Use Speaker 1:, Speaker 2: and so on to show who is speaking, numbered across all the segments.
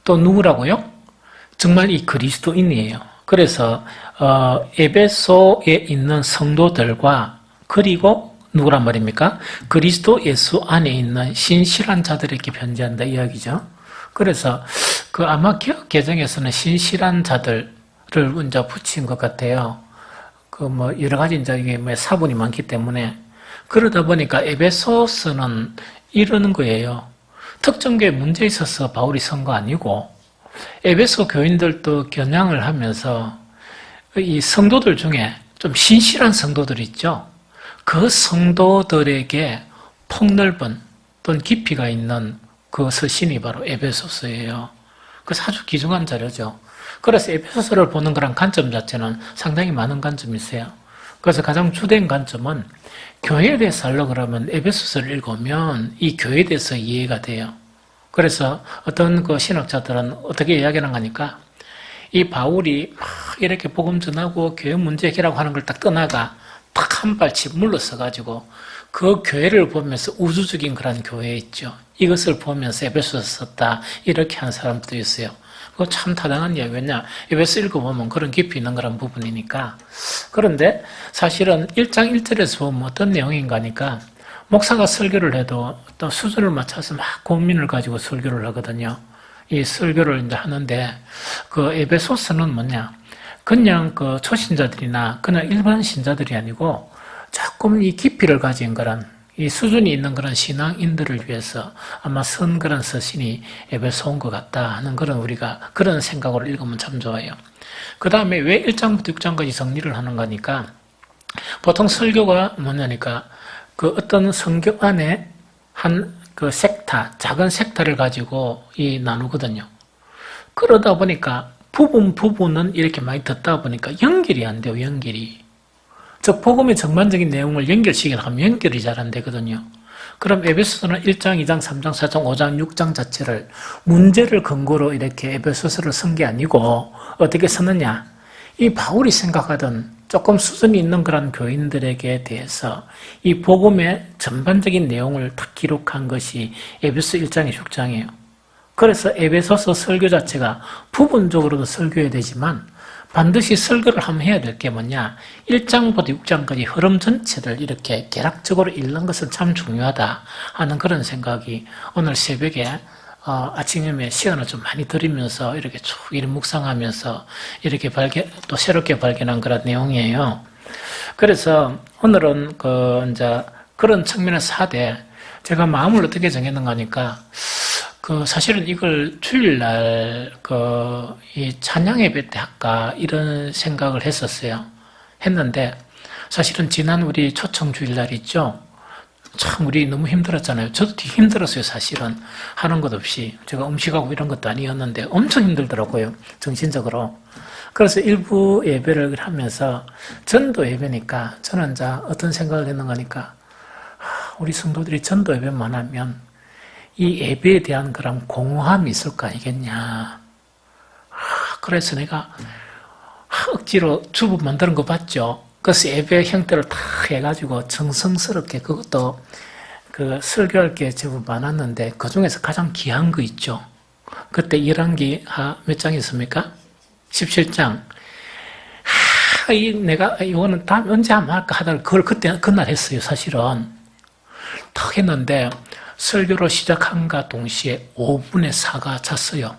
Speaker 1: 또 누구라고요? 정말 이 그리스도인이에요. 그래서 에베소에 있는 성도들과 그리고 누구란 말입니까? 그리스도 예수 안에 있는 신실한 자들에게 편지한다 이야기죠. 그래서 아마 기억 개정에서는 신실한 자들을 이제 붙인 것 같아요. 여러 가지 이제 이게 사본이 많기 때문에 그러다 보니까 에베소서는 이러는 거예요. 특정 교회에 문제 있어서 바울이 쓴 거 아니고 에베소 교인들도 겨냥을 하면서 이 성도들 중에 좀 신실한 성도들 있죠. 그 성도들에게 폭넓은 또는 깊이가 있는 그 서신이 바로 에베소서예요. 그래서 아주 귀중한 자료죠. 그래서 에베소서를 보는 그런 관점 자체는 상당히 많은 관점이 있어요. 그래서 가장 주된 관점은 교회에 대해서 하려고 그러면 에베소서를 읽으면 이 교회에 대해서 이해가 돼요. 그래서 어떤 그 신학자들은 어떻게 이야기하는 거니까 이 바울이 막 이렇게 복음 전하고 교회 문제 해결하고 하는 걸 딱 떠나가 딱 한 발씩 물러서가지고 그 교회를 보면서 우주적인 그런 교회 있죠. 이것을 보면서 에베소서 썼다. 이렇게 하는 사람도 있어요. 그거 참 타당한 이야기. 왜냐? 에베소 읽어보면 그런 깊이 있는 그런 부분이니까. 그런데 사실은 1장 1절에서 보면 어떤 내용인가 하니까 목사가 설교를 해도 어떤 수준을 맞춰서 막 고민을 가지고 설교를 하거든요. 이 설교를 이제 하는데 그 에베소서는 뭐냐? 그냥 그 초신자들이나 그냥 일반 신자들이 아니고 조금 이 깊이를 가진 그런 이 수준이 있는 그런 신앙인들을 위해서 아마 쓴 그런 서신이 에베소인 것 같다 하는 그런 우리가 그런 생각으로 읽으면 참 좋아요. 그 다음에 왜 1장부터 6장까지 정리를 하는 거니까 보통 설교가 뭐냐니까 그 어떤 성경 안에 한 그 섹타, 작은 섹타를 가지고 나누거든요. 그러다 보니까 부분은 이렇게 많이 듣다 보니까 연결이 안 돼요, 연결이. 즉, 복음의 전반적인 내용을 연결시키려고 하면 연결이 잘 안 되거든요. 그럼 에베소서는 1장, 2장, 3장, 4장, 5장, 6장 자체를 문제를 근거로 이렇게 에베소서를 쓴 게 아니고 어떻게 썼느냐? 이 바울이 생각하던 조금 수준이 있는 그런 교인들에게 대해서 이 복음의 전반적인 내용을 딱 기록한 것이 에베소 1장의 6장이에요. 그래서 에베소서 설교 자체가 부분적으로도 설교해야 되지만 반드시 설교를 한번 해야 될 게 뭐냐? 1장부터 6장까지 흐름 전체를 이렇게 개락적으로 읽는 것은 참 중요하다 하는 그런 생각이 오늘 새벽에 아침에 시간을 좀 많이 들이면서 이렇게 쭉 묵상하면서 이렇게 또 새롭게 발견한 그런 내용이에요. 그래서 오늘은 이제 그런 측면에서 하되 제가 마음을 어떻게 정했는가 하니까 사실은 이걸 주일날 이 찬양 예배 때 할까 이런 생각을 했는데 사실은 지난 우리 초청 주일날 있죠. 참 우리 너무 힘들었잖아요. 저도 되게 힘들었어요. 사실은 하는 것 없이 제가 음식하고 이런 것도 아니었는데 엄청 힘들더라고요. 정신적으로. 그래서 일부 예배를 하면서 전도 예배니까 저는 이제 어떤 생각을 했는가 하니까 우리 성도들이 전도 예배만 하면 이 예배에 대한 그런 공허함이 있을 거 아니겠냐. 그래서 내가 억지로 주부 만드는 거 봤죠. 그래서 예배 형태를 다 해가지고 정성스럽게 그것도 설교할 게 제법 많았는데 그 중에서 가장 귀한 거 있죠. 그때 1학기 몇 장 있습니까? 17장. 내가 이거는 다음 언제 한번 할까 하다가 그날 했어요. 사실은. 탁 했는데 설교로 시작한과 동시에 5분의 4가 잤어요.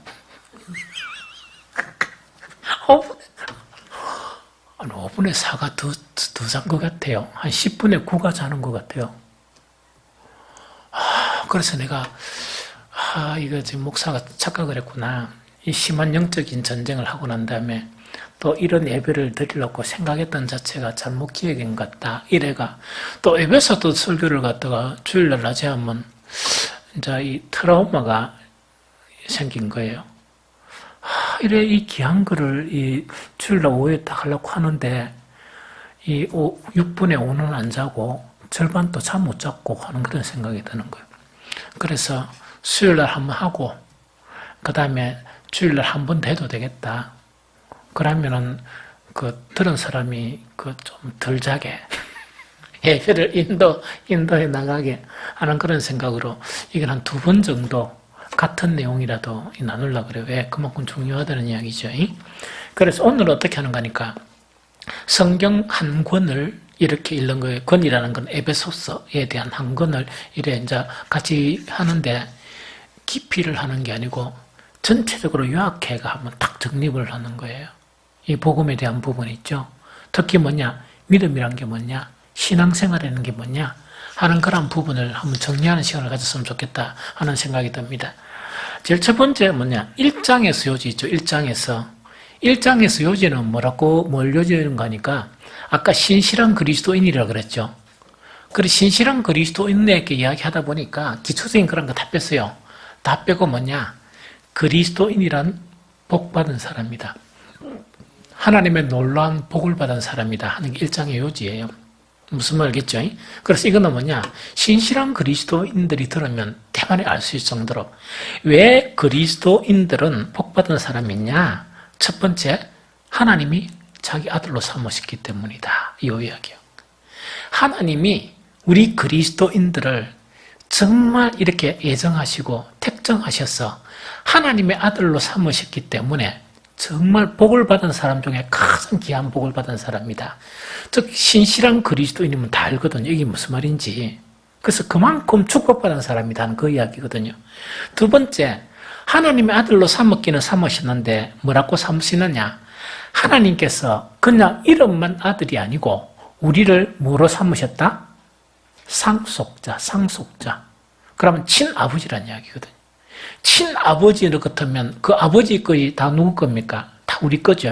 Speaker 1: 5분의 4가 더 잔 것 같아요. 한 10분의 9가 자는 것 같아요. 그래서 내가, 이거 지금 목사가 착각을 했구나. 이 심한 영적인 전쟁을 하고 난 다음에 또 이런 예배를 드리려고 생각했던 자체가 잘못 기획인 것 같다. 이래가. 또 에베소서 설교를 갖다가 주일날 낮에 하면 이제 이 트라우마가 생긴 거예요. 이래 이 귀한 거를 이 주일날 오후에 딱 하려고 하는데 이 6분의 5는 안 자고 절반도 잠 못 잤고 하는 그런 생각이 드는 거예요. 그래서 수요일날 한번 하고 그 다음에 주일날 한 번 더 해도 되겠다. 그러면은 들은 사람이 좀 덜 자게 예배를 인도해 나가게 하는 그런 생각으로 이걸 한 2번 정도 같은 내용이라도 나누려고 그래요. 왜? 그만큼 중요하다는 이야기죠. 그래서 오늘 어떻게 하는가 하니까 성경 한 권을 이렇게 읽는 거예요. 권이라는 건 에베소서에 대한 한 권을 이래 이제 같이 하는데 깊이를 하는 게 아니고 전체적으로 요약해가 한번 딱 정립을 하는 거예요. 이 복음에 대한 부분이 있죠. 특히 뭐냐? 믿음이란 게 뭐냐? 신앙생활이라는 게 뭐냐? 하는 그런 부분을 한번 정리하는 시간을 가졌으면 좋겠다 하는 생각이 듭니다. 제일 첫 번째 뭐냐? 1장에서 요지 있죠. 1장에서 요지는 뭘 요지하는가 하니까 아까 신실한 그리스도인이라고 그랬죠. 그래서 신실한 그리스도인에게 이야기하다 보니까 기초적인 그런 거 다 뺐어요. 다 빼고 뭐냐? 그리스도인이란 복받은 사람이다. 하나님의 놀라운 복을 받은 사람이다 하는 게 1장의 요지예요. 무슨 말겠죠? 그래서 이거는 뭐냐? 신실한 그리스도인들이 들으면 대만에 알 수 있을 정도로 왜 그리스도인들은 복받은 사람이냐? 첫 번째, 하나님이 자기 아들로 삼으셨기 때문이다. 이 이야기요. 하나님이 우리 그리스도인들을 정말 이렇게 예정하시고 택정하셔서 하나님의 아들로 삼으셨기 때문에 정말 복을 받은 사람 중에 가장 귀한 복을 받은 사람이다. 즉 신실한 그리스도인이면 다 알거든요. 이게 무슨 말인지. 그래서 그만큼 축복받은 사람이라는 그 이야기거든요. 두 번째, 하나님의 아들로 삼었기는 삼으셨는데 뭐라고 삼으시느냐? 하나님께서 그냥 이름만 아들이 아니고 우리를 뭐로 삼으셨다? 상속자. 그러면 친아버지란 이야기거든요. 친아버지를 같으면 그 아버지 거이 다 누구 겁니까? 다 우리 거죠.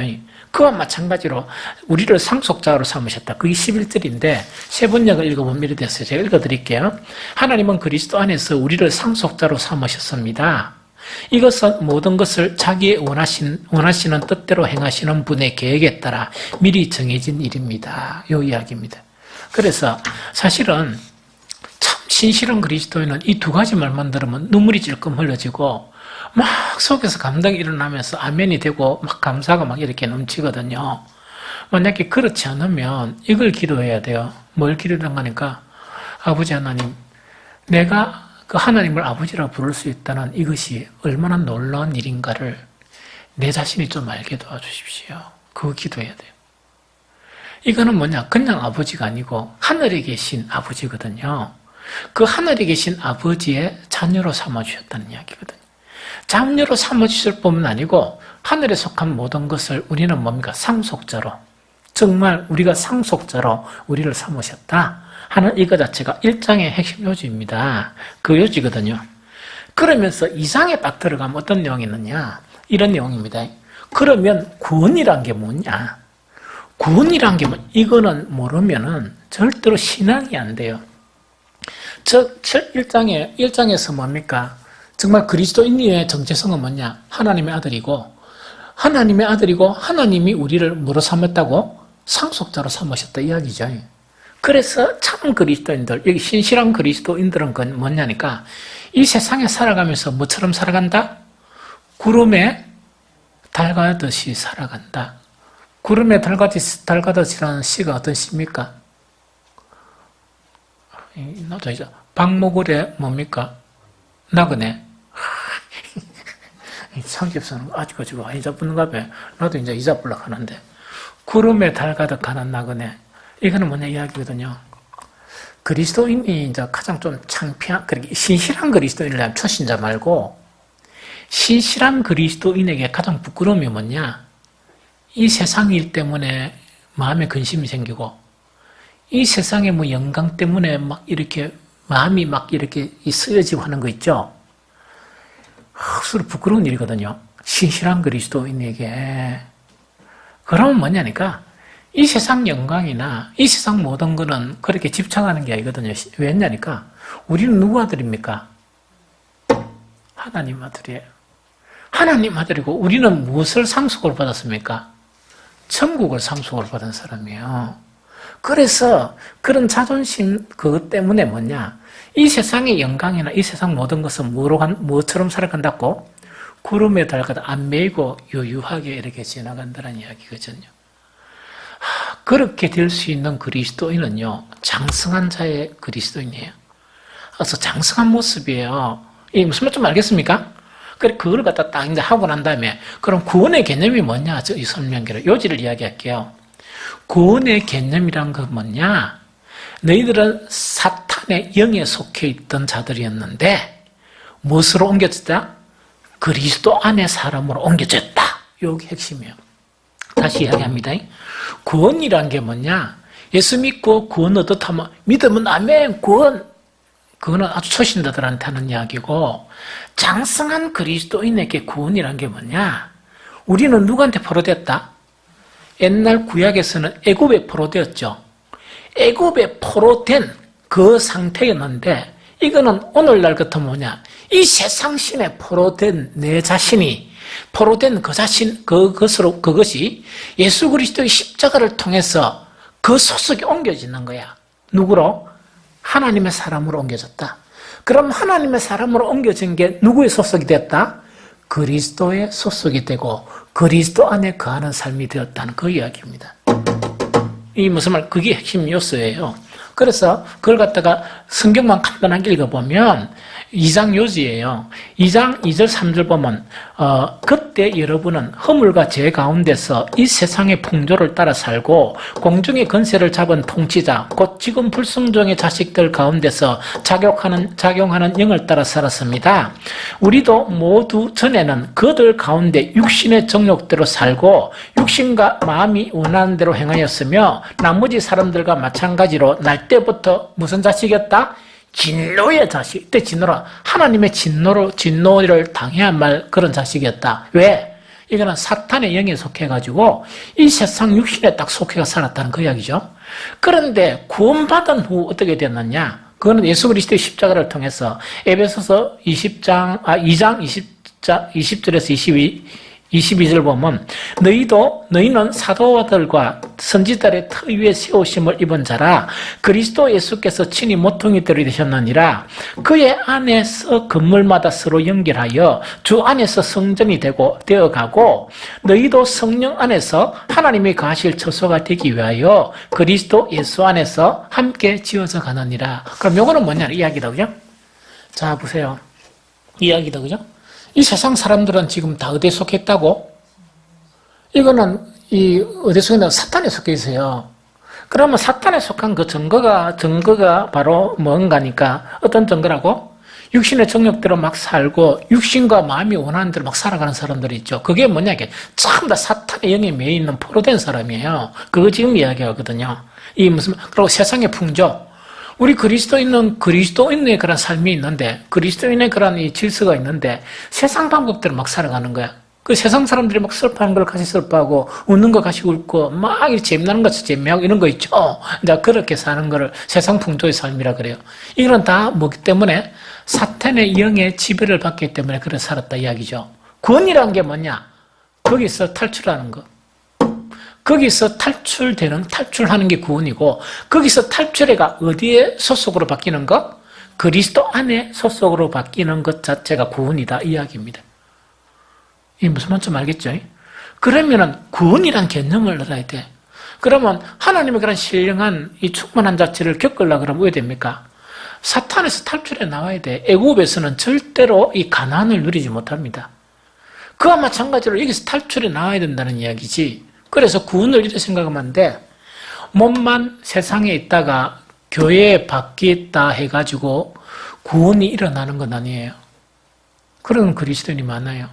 Speaker 1: 그와 마찬가지로 우리를 상속자로 삼으셨다. 그게 11절인데 세 번역을 읽어보면 이렇게 됐어요. 제가 읽어드릴게요. 하나님은 그리스도 안에서 우리를 상속자로 삼으셨습니다. 이것은 모든 것을 자기의 원하시는 뜻대로 행하시는 분의 계획에 따라 미리 정해진 일입니다. 이 이야기입니다. 그래서 사실은 참 신실한 그리스도인은 이 두 가지 말만 들으면 눈물이 질끔 흘러지고 막 속에서 감동이 일어나면서 아멘이 되고 막 감사가 막 이렇게 넘치거든요. 만약에 그렇지 않으면 이걸 기도해야 돼요. 뭘 기도하는 거니까 아버지 하나님, 내가 그 하나님을 아버지라고 부를 수 있다는 이것이 얼마나 놀라운 일인가를 내 자신이 좀 알게 도와주십시오. 그거 기도해야 돼요. 이거는 뭐냐? 그냥 아버지가 아니고 하늘에 계신 아버지거든요. 그 하늘에 계신 아버지의 자녀로 삼아주셨다는 이야기거든요. 자녀로 삼아주실 뿐만 아니고 하늘에 속한 모든 것을 우리는 뭡니까? 상속자로. 정말 우리가 상속자로 우리를 삼으셨다 하는 이거 자체가 1장의 핵심 요지입니다. 그 요지거든요. 그러면서 2장에 딱 들어가면 어떤 내용이 있느냐? 이런 내용입니다. 그러면 구원이란 게 뭐냐? 구원이란 게 이거는 모르면은 절대로 신앙이 안 돼요. 즉 1장에서 뭡니까? 정말 그리스도인의 정체성은 뭐냐? 하나님의 아들이고 하나님이 우리를 뭐로 삼았다고? 상속자로 삼으셨다 이야기죠. 그래서 참 그리스도인들, 여기 신실한 그리스도인들은 그건 뭐냐니까 이 세상에 살아가면서 뭐처럼 살아간다? 구름에 달가듯이 살아간다. 구름에 달가듯이라는 시가 어떤 시입니까? 박목을에 뭡니까? 나그네. 삼집사는 아직까지가 안 잊어붙는가 봐. 나도 이제 잊어버리려고 하는데. 구름에 달가득 가는 나그네. 이거는 뭐냐 이야기거든요. 그리스도인이 이제 가장 좀 창피한, 그렇게 신실한 그리스도인이라면 초신자 말고, 신실한 그리스도인에게 가장 부끄러움이 뭐냐? 이 세상 일 때문에 마음에 근심이 생기고, 이 세상의 뭐 영광 때문에 막 이렇게 마음이 막 이렇게 쓰여지고 하는 거 있죠? 서로 부끄러운 일이거든요. 신실한 그리스도인에게. 그러면 뭐냐니까, 이 세상 영광이나 이 세상 모든 거는 그렇게 집착하는 게 아니거든요. 왜냐니까, 우리는 누구 아들입니까? 하나님 아들이에요. 하나님 아들이고, 우리는 무엇을 상속을 받았습니까? 천국을 상속을 받은 사람이에요. 그래서 그런 자존심 그것 때문에 뭐냐? 이 세상의 영광이나 이 세상 모든 것은 뭐처럼 살아간다고? 구름에 달가다 안 매이고 유유하게 이렇게 지나간다는 이야기거든요. 그렇게 될 수 있는 그리스도인은요, 장성한 자의 그리스도인이에요. 그래서 장성한 모습이에요. 이 무슨 말 좀 알겠습니까? 그래, 그걸 갖다 딱 이제 하고 난 다음에, 그럼 구원의 개념이 뭐냐? 이 설명기로 요지를 이야기할게요. 구원의 개념이란 건 뭐냐? 너희들은 사탄의 영에 속해 있던 자들이었는데, 무엇으로 옮겨졌다? 그리스도 안의 사람으로 옮겨졌다. 요게 핵심이에요. 다시 이야기합니다. 구원이란 게 뭐냐? 예수 믿고 구원 얻었다면, 믿으면 아멘, 구원. 그거는 아주 초신자들한테 하는 이야기고, 장성한 그리스도인에게 구원이란 게 뭐냐? 우리는 누구한테 포로됐다? 옛날 구약에서는 애굽에 포로되었죠. 애굽에 포로된 그 상태였는데, 이거는 오늘날 같은 뭐냐? 이 세상 신에 포로된 내 자신이, 포로된 그 자신, 그것이 예수 그리스도의 십자가를 통해서 그 소속이 옮겨지는 거야. 누구로? 하나님의 사람으로 옮겨졌다. 그럼 하나님의 사람으로 옮겨진 게 누구의 소속이 됐다? 그리스도의 소속이 되고 그리스도 안에 거하는 삶이 되었다는 그 이야기입니다. 이 무슨 말? 그게 핵심 요소예요. 그래서 그걸 갖다가 성경만 간단하게 읽어보면 2장 요지예요. 2장 2절 3절 보면 그때 여러분은 허물과 죄 가운데서 이 세상의 풍조를 따라 살고 공중의 권세를 잡은 통치자 곧 지금 불순종의 자식들 가운데서 작용하는 영을 따라 살았습니다. 우리도 모두 전에는 그들 가운데 육신의 정욕대로 살고 육신과 마음이 원하는 대로 행하였으며 나머지 사람들과 마찬가지로 날 때부터 무슨 자식이었다? 진노의 자식. 이때 진노라. 하나님의 진노를 당해야 말 그런 자식이었다. 왜? 이거는 사탄의 영에 속해가지고 이 세상 육신에 딱 속해가 살았다는 그 이야기죠. 그런데 구원받은 후 어떻게 됐느냐? 그거는 예수 그리스도의 십자가를 통해서 에베소서 2장 20절에서 22절 보면 너희는 사도들과 선지자들의 터 위에 세우심을 입은 자라 그리스도 예수께서 친히 모퉁이 들이 되셨느니라. 그의 안에서 건물마다 서로 연결하여 주 안에서 성전이 되어가고 너희도 성령 안에서 하나님이 거하실 처소가 되기 위하여 그리스도 예수 안에서 함께 지어져 가느니라. 그럼 요거는 뭐냐 이야기다, 그죠? 자 보세요. 이야기다, 그죠? 이 세상 사람들은 지금 다 어디에 속했다고? 이거는 어디에 속했나? 사탄에 속해 있어요. 그러면 사탄에 속한 그 증거가 바로 뭔가니까 어떤 증거라고? 육신의 정욕대로 막 살고 육신과 마음이 원하는 대로 막 살아가는 사람들이 있죠. 그게 뭐냐? 전부 다 사탄의 영에 매여 있는 포로된 사람이에요. 그거 지금 이야기하거든요. 그리고 세상의 풍조. 우리 그리스도인의 그런 삶이 있는데, 그리스도인의 그런 이 질서가 있는데, 세상 방법대로 막 살아가는 거야. 그 세상 사람들이 막 슬퍼하는 걸 같이 슬퍼하고, 웃는 거 같이 웃고, 막 재미나는 것 같이 재미하고, 이런 거 있죠? 이제 그렇게 사는 거를 세상 풍조의 삶이라 그래요. 이거는 다 뭐기 때문에? 사탄의 영의 지배를 받기 때문에 그래 살았다 이야기죠. 구원이라는 게 뭐냐? 거기서 탈출하는 거. 거기서 탈출하는 게 구원이고, 거기서 탈출해가 어디에 소속으로 바뀌는 것? 그리스도 안에 소속으로 바뀌는 것 자체가 구원이다, 이야기입니다. 이게 무슨 말인지 좀 알겠죠? 그러면은 구원이란 개념을 알아야 돼. 그러면 하나님의 그런 신령한 이 충만한 자체를 겪으려고 그러면 왜 됩니까? 사탄에서 탈출해 나와야 돼. 애굽에서는 절대로 이 가난을 누리지 못합니다. 그와 마찬가지로 여기서 탈출해 나와야 된다는 이야기지. 그래서 구원을 이렇게 생각하면 안 돼. 몸만 세상에 있다가 교회에 바뀌었다 해가지고 구원이 일어나는 건 아니에요. 그런 그리스도인이 많아요.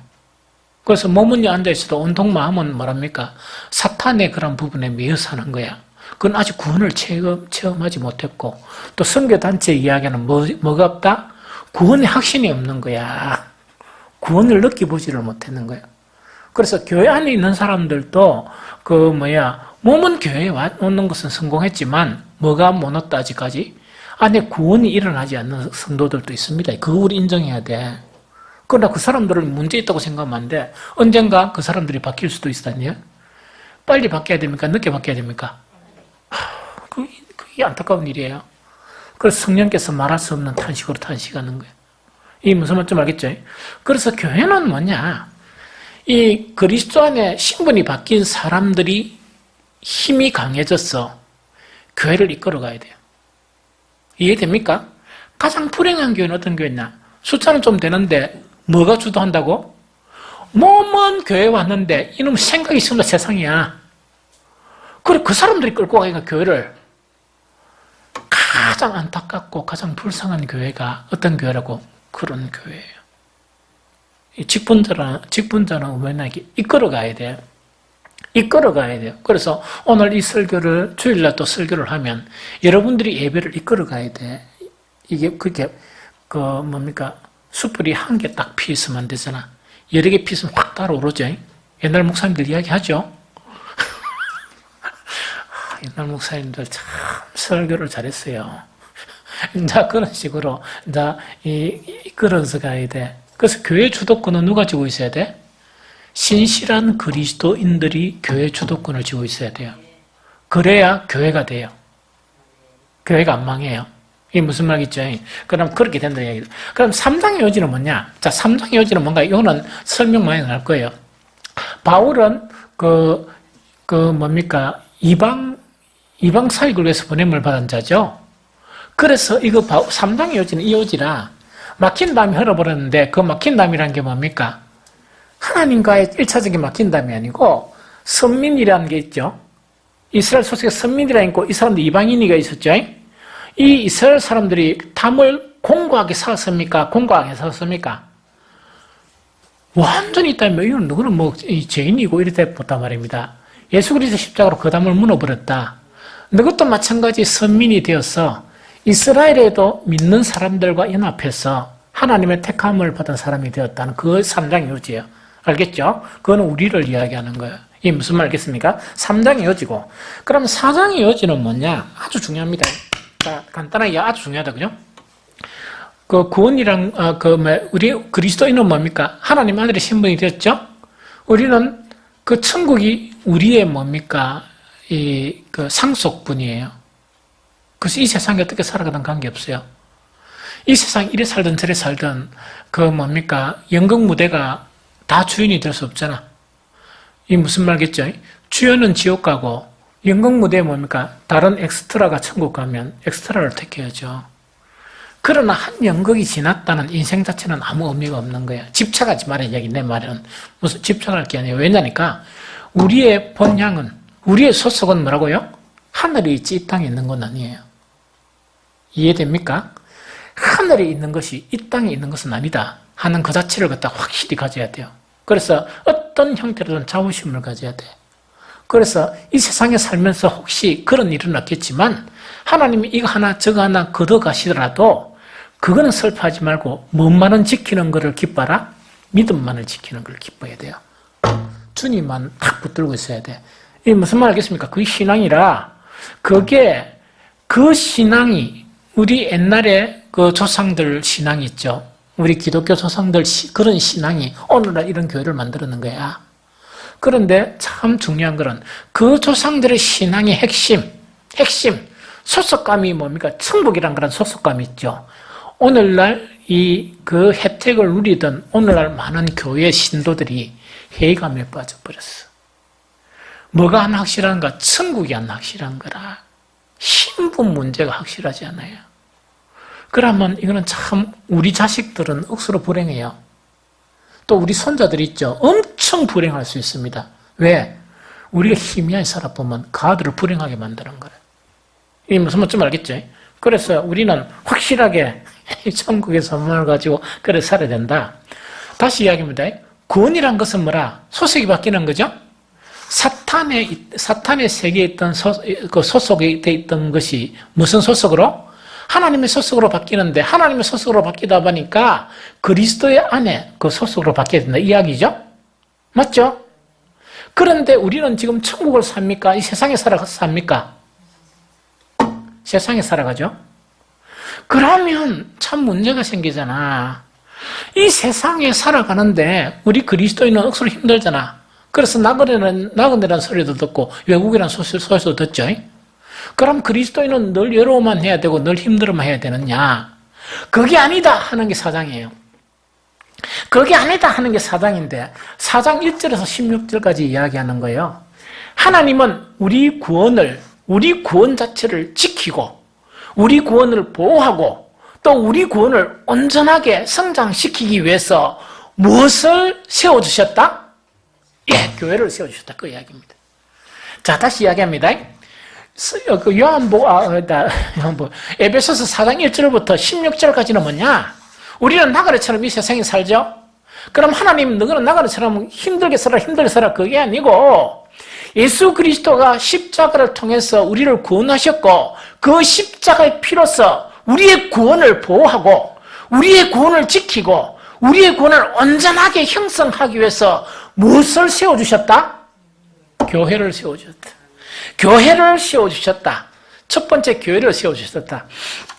Speaker 1: 그래서 몸은 앉아있어도 온통 마음은 뭐랍니까? 사탄의 그런 부분에 매여 사는 거야. 그건 아직 구원을 체험하지 못했고, 또 선교단체 이야기는 뭐가 없다? 구원의 확신이 없는 거야. 구원을 느껴보지를 못했는 거야. 그래서 교회 안에 있는 사람들도 몸은 교회에 오는 것은 성공했지만 뭐가 못 왔다 아직까지? 안에 구원이 일어나지 않는 성도들도 있습니다. 그거 우리 인정해야 돼. 그러나 그 사람들은 문제 있다고 생각하면 안 돼. 언젠가 그 사람들이 바뀔 수도 있다니요. 빨리 바뀌어야 됩니까? 늦게 바뀌어야 됩니까? 그게 안타까운 일이에요. 그래서 성령께서 말할 수 없는 탄식으로 탄식하는 거예요. 이 무슨 말인지 좀 알겠죠? 그래서 교회는 뭐냐? 이 그리스도 안에 신분이 바뀐 사람들이 힘이 강해져서 교회를 이끌어가야 돼요. 이해됩니까? 가장 불행한 교회는 어떤 교회냐? 숫자는 좀 되는데 뭐가 주도한다고? 몸은 교회에 왔는데 이놈 생각이 전부 세상이야. 그래 그 사람들이 끌고 가니까 교회를 가장 안타깝고 가장 불쌍한 교회가 어떤 교회라고? 그런 교회예요. 직분자는 왜냐하게 이끌어가야 돼요. 이끌어가야 돼요. 그래서 오늘 이 설교를 주일날 또 설교를 하면 여러분들이 예배를 이끌어가야 돼. 이게 그게 숯불이 한 개 딱 피 있으면 안 되잖아. 여러 개 피 있으면 확 달아오르죠. 옛날 목사님들 이야기하죠. 옛날 목사님들 참 설교를 잘했어요. 자, 그런 식으로, 이끌어서 가야 돼. 그래서 교회 주도권은 누가 쥐고 있어야 돼? 신실한 그리스도인들이 교회 주도권을 쥐고 있어야 돼요. 그래야 교회가 돼요. 교회가 안 망해요. 이게 무슨 말이겠죠? 그럼 그렇게 된다는 얘기죠. 그럼 3장의 요지는 뭐냐? 자, 3장의 요지는 뭔가, 이거는 설명 많이 할 거예요. 바울은, 이방 사역을 위해서 보냄을 받은 자죠. 그래서 이거 3장의 요지는 이 요지라 막힌 담이 흘러버렸는데 그 막힌 담이라는 게 뭡니까? 하나님과의 1차적인 막힌 담이 아니고 선민이라는 게 있죠. 이스라엘 소속의 선민이라 있고 이 사람들 이방인이가 있었죠. 이 이스라엘 사람들이 담을 공고하게 살았습니까? 공고하게 살았습니까? 완전히 있다면 이건 누구는 죄인이고 이랬다 보단 말입니다. 예수 그리스도 십자가로 그 담을 무너버렸다. 그것도 마찬가지 선민이 되어서 이스라엘에도 믿는 사람들과 연합해서 하나님의 택함을 받은 사람이 되었다는 그 3장의 요지예요. 알겠죠? 그거는 우리를 이야기하는 거예요. 이게 무슨 말이겠습니까? 3장의 요지고. 그럼 4장의 요지는 뭐냐? 아주 중요합니다. 자, 간단하게 아주 중요하다, 그죠? 그 구원이랑, 우리 그리스도인은 뭡니까? 하나님 아들의 신분이 되었죠? 우리는 그 천국이 우리의 뭡니까? 그 상속분이에요. 그래서 이 세상에 어떻게 살아가든 관계없어요. 이 세상 이래 살든 저래 살든 연극 무대가 다 주인이 될 수 없잖아. 이 무슨 말겠죠? 주연은 지옥 가고 연극 무대에 다른 엑스트라가 천국 가면 엑스트라를 택해야죠. 그러나 한 연극이 지났다는 인생 자체는 아무 의미가 없는 거야. 집착하지 말아야 얘기. 내 말은 무슨 집착할 게 아니에요. 왜냐니까 우리의 본향은, 우리의 소속은 뭐라고요? 하늘에 있지 이 땅에 있는 건 아니에요. 이해됩니까? 하늘에 있는 것이 이 땅에 있는 것은 아니다 하는 그 자체를 갖다 확실히 가져야 돼요. 그래서 어떤 형태로든 자부심을 가져야 돼. 그래서 이 세상에 살면서 혹시 그런 일은 없겠지만 하나님이 이거 하나 저거 하나 걷어가시더라도 그거는 슬퍼하지 말고 뭔만은 지키는 것을 기뻐라. 믿음만을 지키는 걸 기뻐해야 돼요. 주님만 탁 붙들고 있어야 돼. 이게 무슨 말 알겠습니까? 그게 신앙이라 그 신앙이 우리 옛날에 그 조상들 신앙이 있죠. 우리 기독교 조상들 그런 신앙이 오늘날 이런 교회를 만들어낸 거야. 그런데 참 중요한 것은 그 조상들의 신앙의 핵심, 소속감이 뭡니까? 천국이란 그런 소속감이 있죠. 오늘날 그 혜택을 누리던 오늘날 많은 교회 신도들이 회의감에 빠져버렸어. 뭐가 안 확실한가? 천국이 안 확실한 거라. 신분 문제가 확실하지 않아요. 그러면 이거는 참 우리 자식들은 억수로 불행해요. 또 우리 손자들 있죠. 엄청 불행할 수 있습니다. 왜? 우리가 희미하게 살아보면 그 아들을 불행하게 만드는 거예요. 이게 무슨 말인지 알겠죠? 그래서 우리는 확실하게 천국의 선물을 가지고 그래 살아야 된다. 다시 이야기합니다. 구원이란 것은 뭐라? 소속이 바뀌는 거죠? 사탄의 세계에 있던 소속이 돼 있던 것이 무슨 소속으로? 하나님의 소속으로 바뀌는데 하나님의 소속으로 바뀌다 보니까 그리스도의 안에 그 소속으로 바뀌어야 된다. 이야기죠? 맞죠? 그런데 우리는 지금 천국을 삽니까? 이 세상에 삽니까? 세상에 살아가죠? 그러면 참 문제가 생기잖아. 이 세상에 살아가는데 우리 그리스도인은 억수로 힘들잖아. 그래서 나그네라는 소리도 듣고 외국이라는 소리도 듣죠. 그럼 그리스도인은 늘 외로워만 해야 되고 늘 힘들어만 해야 되느냐? 그게 아니다 하는 게 4장이에요. 그게 아니다 하는 게 4장인데 4장 1절에서 16절까지 이야기하는 거예요. 하나님은 우리 구원 자체를 지키고 우리 구원을 보호하고 또 우리 구원을 온전하게 성장시키기 위해서 무엇을 세워주셨다? 예, 교회를 세워주셨다. 그 이야기입니다. 자, 다시 이야기합니다. 에베소서 4장 1절부터 16절까지는 뭐냐? 우리는 나그네처럼 이 세상에 살죠? 그럼 하나님, 너는 나그네처럼 힘들게 살아. 그게 아니고, 예수 그리스도가 십자가를 통해서 우리를 구원하셨고, 그 십자가의 피로서 우리의 구원을 보호하고, 우리의 구원을 지키고, 우리의 구원을 온전하게 형성하기 위해서 무엇을 세워주셨다? 교회를 세워주셨다. 교회를 세워주셨다. 첫 번째 교회를 세워주셨다.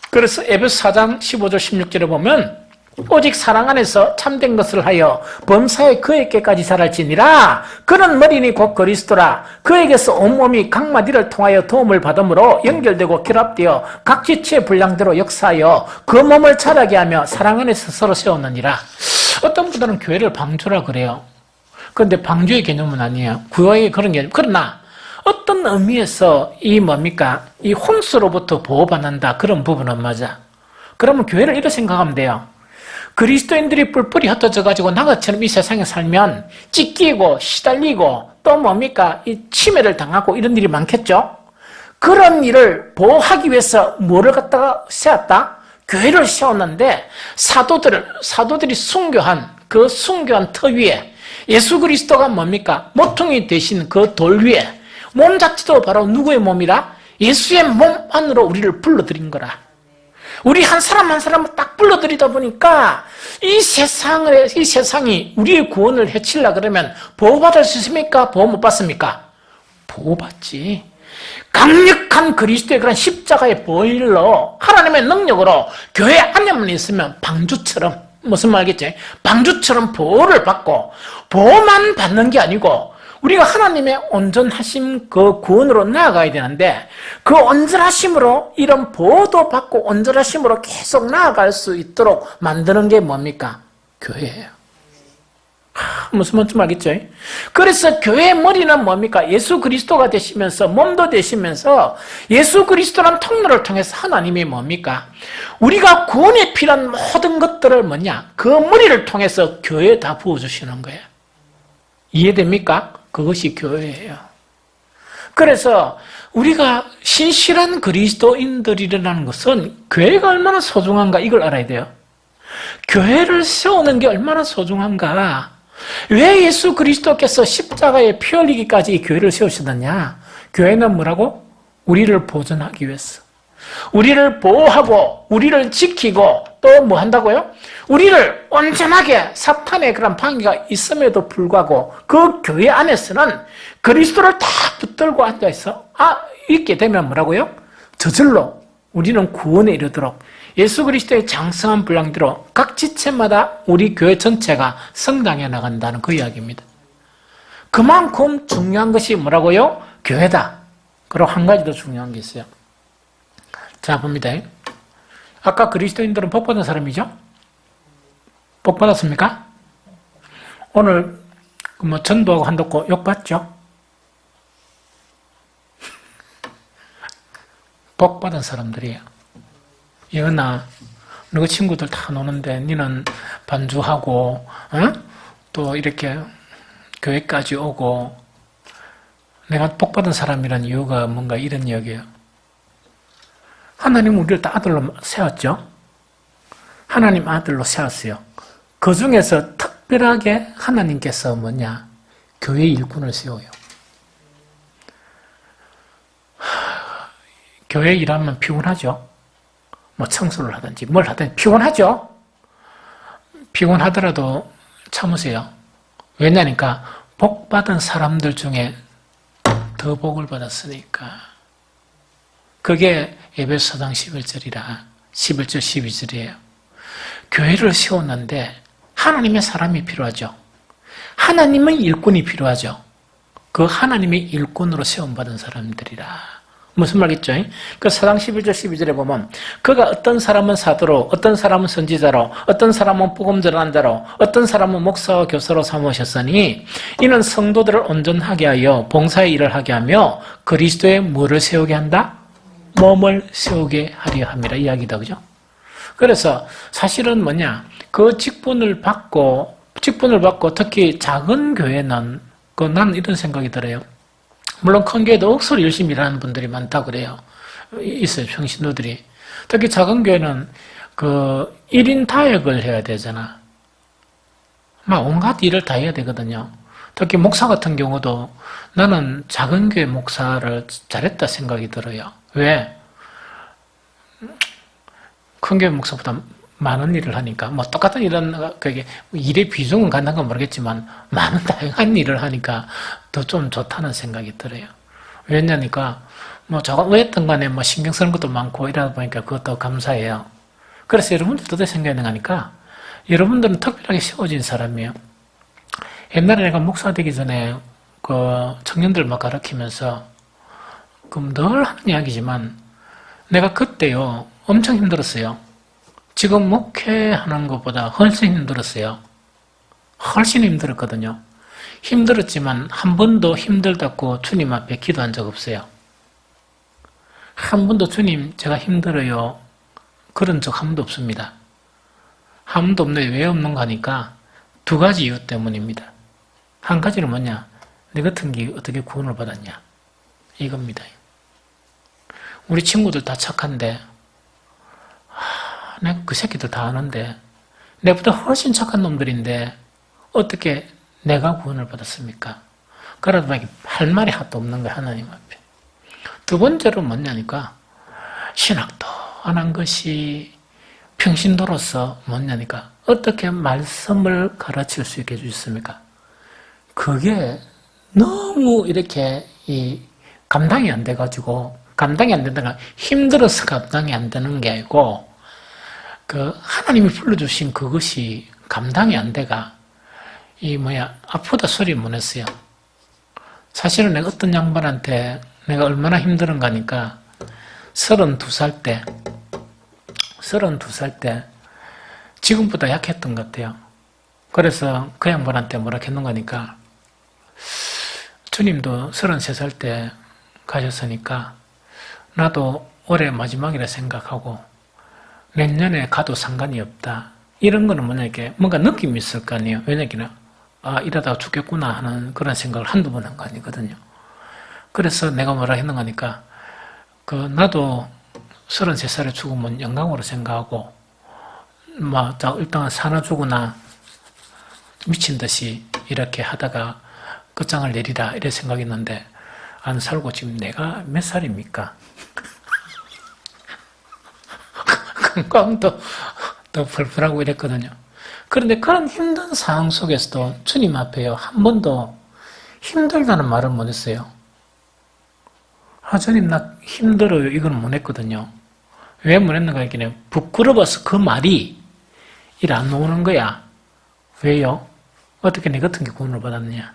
Speaker 1: 그래서 에베소 4장 15절 16절에 보면 오직 사랑 안에서 참된 것을 하여 범사에 그에게까지 자랄지니라. 그는 머리니 곧 그리스도라. 그에게서 온몸이 각 마디를 통하여 도움을 받음으로 연결되고 결합되어 각 지체의 분량대로 역사하여 그 몸을 자라게 하며 사랑 안에서 서로 세웠느니라. 어떤 분들은 교회를 방주라 그래요. 그런데 방주의 개념은 아니에요. 구약의 그런 개념. 그러나 어떤 의미에서 이 뭡니까? 이 홍수로부터 보호받는다. 그런 부분은 맞아. 그러면 교회를 이렇게 생각하면 돼요. 그리스도인들이 뿔뿔이 흩어져가지고 나같이처럼 이 세상에 살면 찢기고 시달리고 또 뭡니까? 이 침해를 당하고 이런 일이 많겠죠? 그런 일을 보호하기 위해서 뭐를 갖다가 세웠다? 교회를 세웠는데 사도들이 순교한 그 순교한 터 위에 예수 그리스도가 뭡니까? 모퉁이 되신 그 돌 위에 몸 자체도 바로 누구의 몸이라? 예수의 몸 안으로 우리를 불러들인 거라. 우리 한 사람 한 사람을 딱 불러들이다 보니까 이 세상이 우리의 구원을 해치려 그러면 보호받을 수 있습니까? 보호 못 받습니까? 보호받지. 강력한 그리스도의 그런 십자가의 보혈로 하나님의 능력으로 교회 안에만 있으면 방주처럼, 무슨 말겠지? 방주처럼 보호를 받고 보호만 받는 게 아니고 우리가 하나님의 온전하심 그 구원으로 나아가야 되는데 그 온전하심으로 이런 보호도 받고 온전하심으로 계속 나아갈 수 있도록 만드는 게 뭡니까? 교회예요. 무슨 말인지 알겠죠? 그래서 교회의 머리는 뭡니까? 예수 그리스도가 되시면서 몸도 되시면서 예수 그리스도라는 통로를 통해서 하나님이 뭡니까? 우리가 구원에 필요한 모든 것들을 뭐냐? 그 머리를 통해서 교회에 다 부어주시는 거예요. 이해됩니까? 그것이 교회예요. 그래서 우리가 신실한 그리스도인들이라는 것은 교회가 얼마나 소중한가 이걸 알아야 돼요. 교회를 세우는 게 얼마나 소중한가. 왜 예수 그리스도께서 십자가에 피 흘리기까지 이 교회를 세우셨느냐. 교회는 뭐라고? 우리를 보존하기 위해서. 우리를 보호하고 우리를 지키고 또 뭐 한다고요? 우리를 온전하게 사탄의 그런 방해가 있음에도 불구하고 그 교회 안에서는 그리스도를 다 붙들고 앉아있어. 있게 되면 뭐라고요? 저절로 우리는 구원에 이르도록 예수 그리스도의 장성한 분량대로 각 지체마다 우리 교회 전체가 성장해 나간다는 그 이야기입니다. 그만큼 중요한 것이 뭐라고요? 교회다. 그리고 한 가지 더 중요한 게 있어요. 자, 봅니다. 아까 그리스도인들은 복받은 사람이죠? 복받았습니까? 오늘 뭐 전도하고 한다고 욕받죠? 복받은 사람들이에요. 예은아, 너희 친구들 다 노는데 니는 반주하고 또 이렇게 교회까지 오고 내가 복받은 사람이란 이유가 뭔가 이런 이야기예요. 하나님 우리를 다 아들로 세웠죠? 하나님 아들로 세웠어요. 그 중에서 특별하게 하나님께서 뭐냐? 교회 일꾼을 세워요. 교회 일하면 피곤하죠? 뭐 청소를 하든지 뭘 하든지 피곤하죠? 피곤하더라도 참으세요. 왜냐니까 복받은 사람들 중에 더 복을 받았으니까. 그게 에베소 4장 11절이라 11절 12절이에요. 교회를 세웠는데 하나님의 사람이 필요하죠. 하나님의 일꾼이 필요하죠. 그 하나님의 일꾼으로 세움받은 사람들이라. 무슨 말겠죠? 그 4장 11절 12절에 보면 그가 어떤 사람은 사도로, 어떤 사람은 선지자로, 어떤 사람은 복음 전하는 자로, 어떤 사람은 목사와 교사로 삼으셨으니 이는 성도들을 온전하게 하여 봉사의 일을 하게 하며 그리스도의 뭐를 세우게 한다? 몸을 세우게 하려 함이라 이야기다. 그죠? 그래서 사실은 뭐냐? 그 직분을 받고 직분을 받고 특히 작은 교회는 나는 이런 생각이 들어요. 물론 큰 교회도 억수로 열심히 일하는 분들이 많다고 그래요. 있어요, 평신도들이. 특히 작은 교회는 1인 다역을 해야 되잖아. 막 온갖 일을 다 해야 되거든요. 특히 목사 같은 경우도 나는 작은 교회 목사를 잘했다 생각이 들어요. 왜? 큰 교회 목사보다 많은 일을 하니까, 뭐 똑같은 일은, 그게 일의 비중은 간다는 건 모르겠지만, 많은 다양한 일을 하니까 더 좀 좋다는 생각이 들어요. 왜냐니까, 뭐 저가 왜였던 간에 뭐 신경 쓰는 것도 많고 이러다 보니까 그것도 감사해요. 그래서 여러분들도 생각이 나니까, 여러분들은 특별하게 세워진 사람이에요. 옛날에 내가 목사 되기 전에 청년들 막 가르치면서 늘 하는 이야기지만 내가 그때요 엄청 힘들었어요. 지금 목회하는 것보다 훨씬 힘들었어요. 훨씬 힘들었거든요. 힘들었지만 한 번도 힘들다고 주님 앞에 기도한 적 없어요. 한 번도 주님 제가 힘들어요 그런 적 한 번도 없습니다. 한 번도 없는데 왜 없는가 하니까 두 가지 이유 때문입니다. 한 가지는 뭐냐? 내 같은 게 어떻게 구원을 받았냐? 이겁니다. 우리 친구들 다 착한데 내가 그 새끼들 다 아는데 내보다 훨씬 착한 놈들인데 어떻게 내가 구원을 받았습니까? 그러다 보니 할 말이 하나도 없는 거야, 하나님 앞에. 두 번째로 뭐냐니까 신학도 안 한 것이 평신도로서 뭐냐니까 어떻게 말씀을 가르칠 수 있게 해주셨습니까? 그게 너무 이렇게 감당이 안 돼가지고 감당이 안 된다가 힘들어서 감당이 안 되는 게 아니고 하나님이 불러주신 그것이 감당이 안 돼가 아프다 소리 못 했어요. 사실은 내가 어떤 양반한테 내가 얼마나 힘들은가 하니까 32살 때 지금보다 약했던 것 같아요. 그래서 그 양반한테 뭐라 했는가 하니까 주님도 33살 때 가셨으니까 나도 올해 마지막이라 생각하고 내년에 가도 상관이 없다. 이런 거는 뭐냐, 이렇게 뭔가 느낌이 있을 거 아니에요. 왜냐면 이러다가 죽겠구나 하는 그런 생각을 한두 번 한 거 아니거든요. 그래서 내가 뭐라 했는가 하니까 나도 33살에 죽으면 영광으로 생각하고 일단 사나 죽으나 미친 듯이 이렇게 하다가 끝장을 내리라 이래 생각했는데 안 살고 지금 내가 몇 살입니까? 건강도 더 펄펄하고 이랬거든요. 그런데 그런 힘든 상황 속에서도 주님 앞에요 한 번도 힘들다는 말을 못 했어요. 주님 나 힘들어요 이건 못 했거든요. 왜 못 했는가 했더니 부끄러워서 그 말이 일 안 나오는 거야. 왜요? 어떻게 내 같은 게 구원을 받았느냐?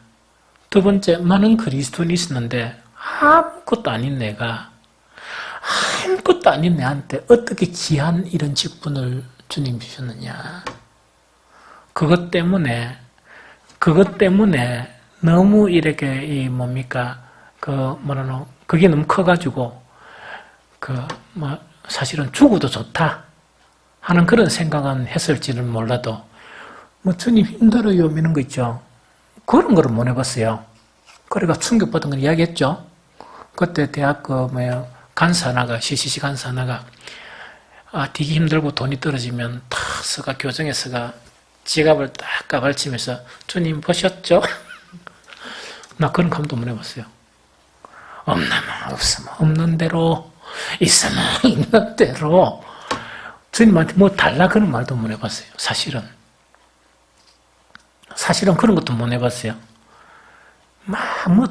Speaker 1: 두 번째, 많은 그리스도인이 있었는데 아무것도 아닌 내가 아무것도 아닌 내한테 어떻게 귀한 이런 직분을 주님 주셨느냐? 그것 때문에 너무 이렇게 그게 너무 커가지고 사실은 죽어도 좋다 하는 그런 생각은 했을지는 몰라도 주님 힘들어요 이런 거 있죠. 그런 거를 못 해봤어요. 그러니까 충격받은 걸 이야기했죠. 그때 대학 간사 하나가 CCC 간사 하나가 되게 힘들고 돈이 떨어지면 다 서가 교정에 서가 지갑을 딱 까발치면서 주님 보셨죠? 나 그런 감도 못 해봤어요. 없으면 없는 대로 있으면 있는 대로 주님한테 뭐 달라 그런 말도 못 해봤어요. 사실은 그런 것도 못 해봤어요.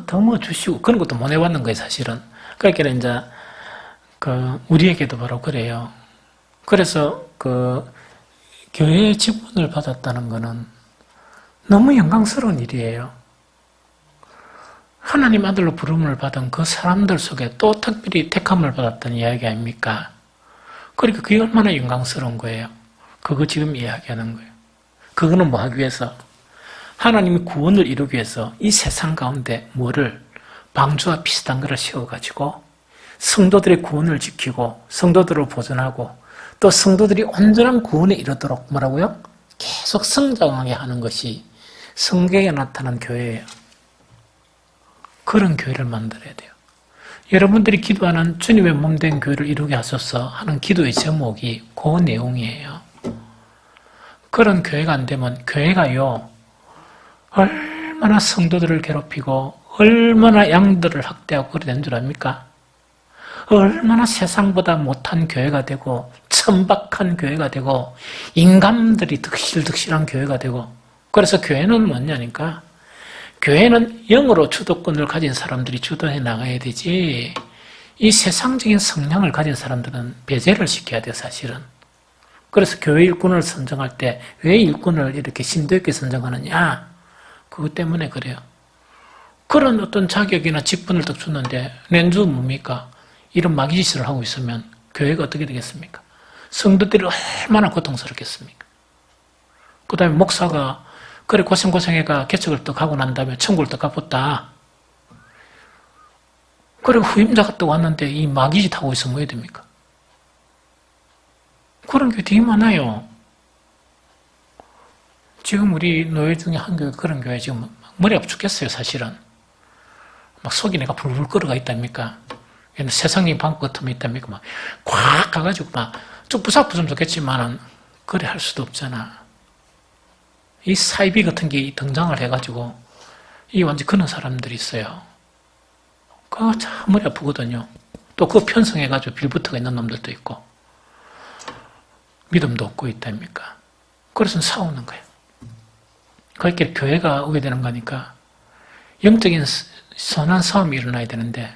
Speaker 1: 더 주시고 그런 것도 못 해봤는 거예요. 사실은. 그러니까 이제 우리에게도 바로 그래요. 그래서 교회의 직분을 받았다는 것은 너무 영광스러운 일이에요. 하나님 아들로 부름을 받은 그 사람들 속에 또 특별히 택함을 받았다는 이야기 아닙니까? 그러니까 그게 얼마나 영광스러운 거예요. 그거 지금 이야기하는 거예요. 그거는 뭐 하기 위해서? 하나님이 구원을 이루기 위해서 이 세상 가운데 방주와 비슷한 것을 세워가지고 성도들의 구원을 지키고 성도들을 보존하고 또 성도들이 온전한 구원에 이르도록 뭐라고요? 계속 성장하게 하는 것이 성경에 나타난 교회예요. 그런 교회를 만들어야 돼요. 여러분들이 기도하는 주님의 몸된 교회를 이루게 하소서 하는 기도의 제목이 그 내용이에요. 그런 교회가 안 되면 교회가요, 얼마나 성도들을 괴롭히고 얼마나 양들을 학대하고 그래 된 줄 압니까? 얼마나 세상보다 못한 교회가 되고 천박한 교회가 되고 인간들이 득실득실한 교회가 되고, 그래서 교회는 뭐냐니까, 교회는 영으로 주도권을 가진 사람들이 주도해 나가야 되지, 이 세상적인 성향을 가진 사람들은 배제를 시켜야 돼요, 사실은. 그래서 교회 일꾼을 선정할 때 왜 일꾼을 이렇게 심도 있게 선정하느냐? 그것 때문에 그래요. 그런 어떤 자격이나 직분을 딱 줬는데 낸주 뭡니까? 이런 마귀짓을 하고 있으면 교회가 어떻게 되겠습니까? 성도들이 얼마나 고통스럽겠습니까? 그 다음에 목사가 그래 고생해가 개척을 또 가고 난 다음에 천국을 또 가봤다. 그래 후임자가 또 왔는데 이 마귀짓 하고 있으면 뭐 해야 됩니까? 그런 게 되게 많아요. 지금 우리 노예 중에 한 교회, 그런 교회 지금 머리 아파 죽겠어요, 사실은. 막 속이 내가 불불 끓어가 있답니까? 세상의 방법 같은 게 있답니까? 막 꽉 가가지고 막 좀 부사부으면 좋겠지만은 그래 할 수도 없잖아. 이 사이비 같은 게 등장을 해가지고 이 완전 그런 사람들이 있어요. 그거 참 머리 아프거든요. 또 그 편성해가지고 빌부터가 있는 놈들도 있고 믿음도 없고 있답니까? 그래서 싸우는 거예요. 그렇게 교회가 오게 되는 거니까 영적인 선한 싸움이 일어나야 되는데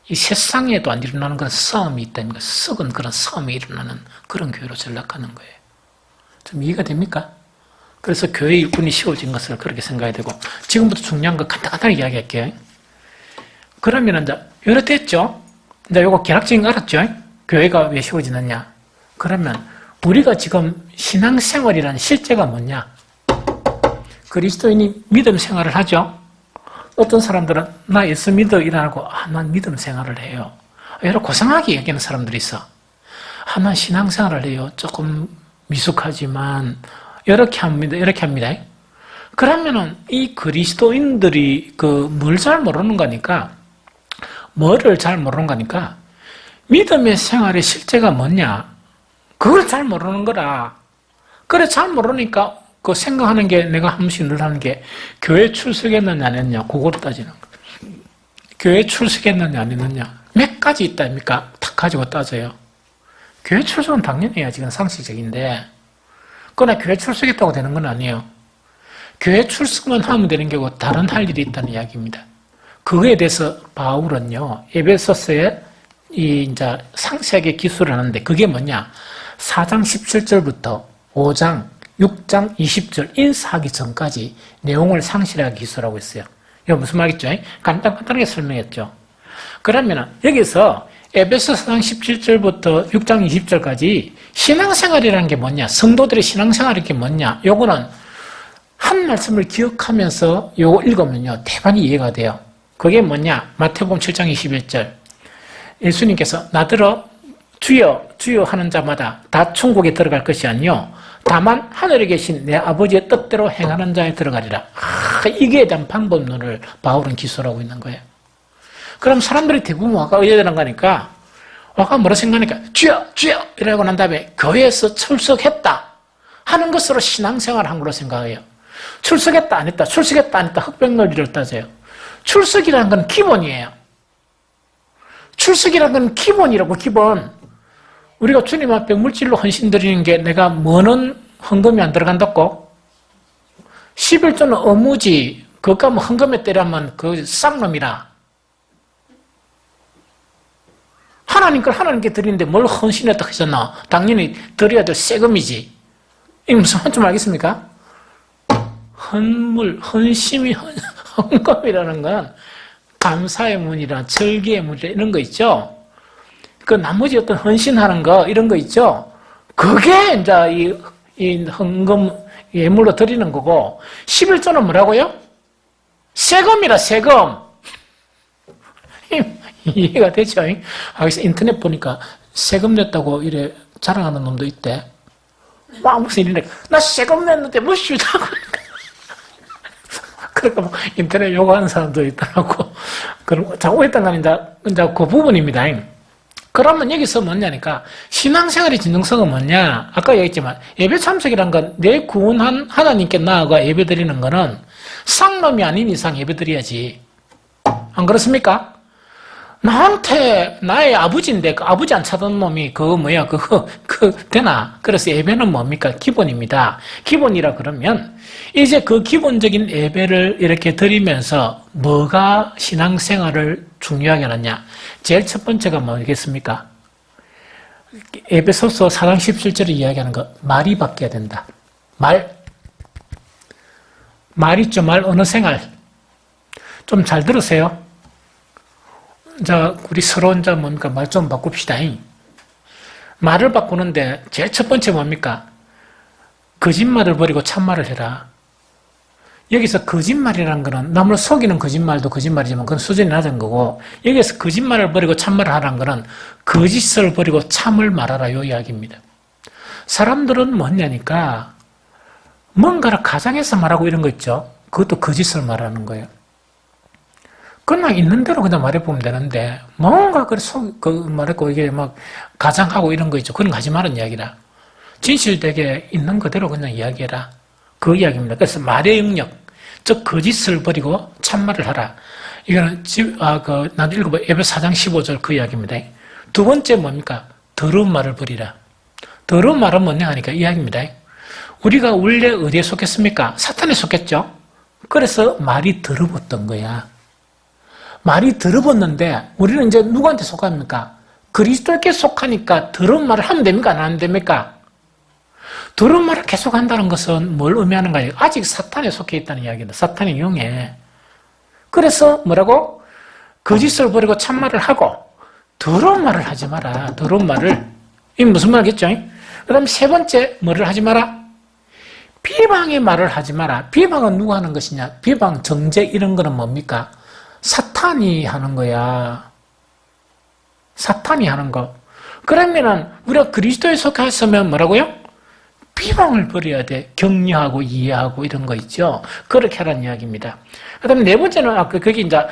Speaker 1: 이 세상에도 안 일어나는 그런 싸움이 있다니까, 썩은 그런 싸움이 일어나는 그런 교회로 전락하는 거예요. 좀 이해가 됩니까? 그래서 교회 일꾼이 씌워진 것을 그렇게 생각해야 되고, 지금부터 중요한 거 간단하게 이야기할게요. 그러면 이제 이렇게 됐죠? 이제 요거 개락적인 거 알았죠? 교회가 왜 씌워지느냐? 그러면 우리가 지금 신앙생활이라는 실제가 뭐냐? 그리스도인이 믿음 생활을 하죠? 어떤 사람들은 나 예수 믿어 이러고 난 믿음 생활을 해요. 여러 고상하게 얘기하는 사람들이 있어. 난 신앙생활을 해요. 조금 미숙하지만 이렇게 합니다. 이렇게 합니다. 그러면은 이 그리스도인들이 뭘 잘 모르는 거니까, 뭐를 잘 모르는 거니까 믿음의 생활의 실제가 뭐냐? 그걸 잘 모르는 거라. 그래 잘 모르니까 그 생각하는 게, 내가 한 번씩 늘 하는 게, 교회 출석했느냐 안 했느냐, 그거를 따지는 거예요. 교회 출석했느냐 안 했느냐, 몇 가지 있다니까 탁 가지고 따져요. 교회 출석은 당연히 해야지, 이건 상식적인데, 그러나 교회 출석했다고 되는 건 아니에요. 교회 출석만 하면 되는 게 아니고 다른 할 일이 있다는 이야기입니다. 그거에 대해서 바울은요, 에베소서에 이제 상세하게 기술을 하는데, 그게 뭐냐? 4장 17절부터 5장 6장 20절 인사하기 전까지 내용을 상실하게 기술하고 있어요. 이거 무슨 말이겠죠? 간단하게 설명했죠. 그러면 여기서 에베소 4장 17절부터 6장 20절까지 신앙생활이라는 게 뭐냐? 성도들의 신앙생활이 게 뭐냐? 요거는 한 말씀을 기억하면서 요거 읽으면요, 대반이 이해가 돼요. 그게 뭐냐? 마태복음 7장 21절. 예수님께서 나더러 주여 주여 하는 자마다 다 천국에 들어갈 것이 아니요 다만 하늘에 계신 내 아버지의 뜻대로 행하는 자에 들어가리라. 이게 대한 방법론을 바울은 기술하고 있는 거예요. 그럼 사람들이 대부분 와가 의뢰되는 거니까, 와가 뭐라 생각하니까 주여 주여 이러고 난 다음에 교회에서 출석했다 하는 것으로 신앙생활을 한 걸로 생각해요. 출석했다 안 했다, 출석했다 안 했다, 흑백놀이를 따져요. 출석이라는 건 기본이에요. 출석이라는 건 기본이라고, 기본. 우리가 주님 앞에 물질로 헌신 드리는 게, 내가 뭐는 헌금이 안 들어간다고? 11조는 어무지, 그거 뭐 헌금에 때리면 그 쌍놈이라. 하나님 걸 하나님께 드리는데 뭘 헌신했다 하셨나? 당연히 드려야 될 세금이지. 이게 무슨 말인지 알겠습니까? 헌물, 헌심이 헌금이라는 건 감사의 문이라 절기의 문이라 이런 거 있죠? 그 나머지 어떤 헌신하는 거 이런 거 있죠? 그게 이제 이 헌금 예물로 드리는 거고, 11조는 뭐라고요? 세금이라, 세금. 이해가 되죠? 그래서 인터넷 보니까 세금 냈다고 이래 자랑하는 놈도 있대. 무슨 일이래. 나 세금 냈는데 뭐 쉬다고. 그러니까 뭐 인터넷 요구하는 사람도 있더라고. 그럼 자, 어떤 건 이제 그 부분입니다. 그러면 여기서 뭐냐니까 신앙생활의 진정성은 뭐냐? 아까 얘기했지만 예배 참석이란 건 내 구원한 하나님께 나아가 예배 드리는 거는 쌍놈이 아닌 이상 예배 드려야지. 안 그렇습니까? 나한테 나의 아버지인데 그 아버지 안 찾던 놈이 되나? 그래서 예배는 뭡니까? 기본입니다. 기본이라 그러면 이제 그 기본적인 예배를 이렇게 드리면서 뭐가 신앙생활을 중요하게 하느냐? 제일 첫 번째가 뭐겠습니까? 에베소서 4장 17절에 이야기하는 거 말이 바뀌어야 된다. 말 있죠? 말 어느 생활? 좀 잘 들으세요. 자, 우리 서로 뭡니까? 말 좀 바꿉시다. 말을 바꾸는데 제일 첫 번째 뭡니까? 거짓말을 버리고 참말을 해라. 여기서 거짓말이라는 거는 남을 속이는 거짓말도 거짓말이지만 그건 수준이 낮은 거고, 여기서 거짓말을 버리고 참말을 하라는 거는 거짓을 버리고 참을 말하라 이 이야기입니다. 사람들은 뭐냐니까 뭔가를 가장해서 말하고 이런 거 있죠. 그것도 거짓을 말하는 거예요. 그냥 있는 대로 그냥 말해보면 되는데, 뭔가 말했고, 이게 막, 가장하고 이런 거 있죠. 그런 거 하지 말은 이야기라. 진실되게 있는 그대로 그냥 이야기해라. 그 이야기입니다. 그래서 말의 영역, 즉, 거짓을 버리고 참말을 하라. 이거는 나도 읽어봐. 에베소 4장 15절 그 이야기입니다. 두 번째 뭡니까? 더러운 말을 버리라. 더러운 말은 뭐냐 하니까 이야기입니다. 우리가 원래 어디에 속했습니까? 사탄에 속했죠? 그래서 말이 더러웠던 거야. 말이 더러웠는데 우리는 이제 누구한테 속합니까? 그리스도께 속하니까 더러운 말을 하면 됩니까? 안 하면 됩니까? 더러운 말을 계속 한다는 것은 뭘 의미하는가요? 아직 사탄에 속해 있다는 이야기다. 사탄의 영에. 그래서 뭐라고? 거짓을 버리고 참말을 하고 더러운 말을 하지 마라. 더러운 말을. 이게 무슨 말이겠죠? 그 다음 세 번째 뭐를 하지 마라? 비방의 말을 하지 마라. 비방은 누가 하는 것이냐? 비방, 정죄 이런 거는 뭡니까? 사탄이 하는 거야. 사탄이 하는 거. 그러면은 우리가 그리스도에 속했으면 뭐라고요? 비방을 버려야 돼. 격려하고 이해하고 이런 거 있죠. 그렇게 하라는 이야기입니다. 그 다음에 네 번째는 거기 이제